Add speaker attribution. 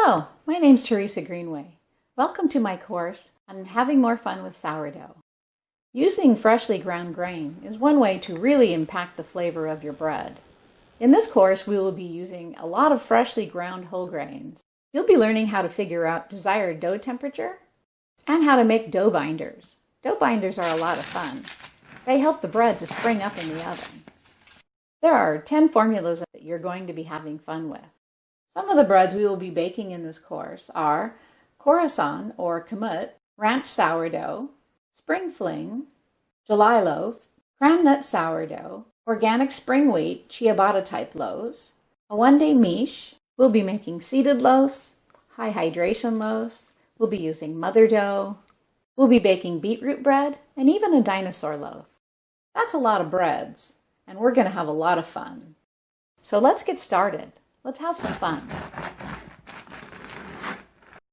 Speaker 1: Hello, my name's Teresa Greenway. Welcome to my course on having more fun with sourdough. Using freshly ground grain is one way to really impact the flavor of your bread. In this course, we will be using a lot of freshly ground whole grains. You'll be learning how to figure out desired dough temperature and how to make dough binders. Dough binders are a lot of fun. They help the bread to spring up in the oven. There are 10 formulas that you're going to be having fun with. Some of the breads we will be baking in this course are croissant or kamut, ranch sourdough, spring fling, July loaf, cran nut sourdough, organic spring wheat ciabatta type loaves, a one-day miche. We'll be making seeded loaves, high hydration loaves. We'll be using Motherdough. We'll be baking beetroot bread and even a dinosaur loaf. That's a lot of breads, and we're going to have a lot of fun. So let's get started. Let's have some fun.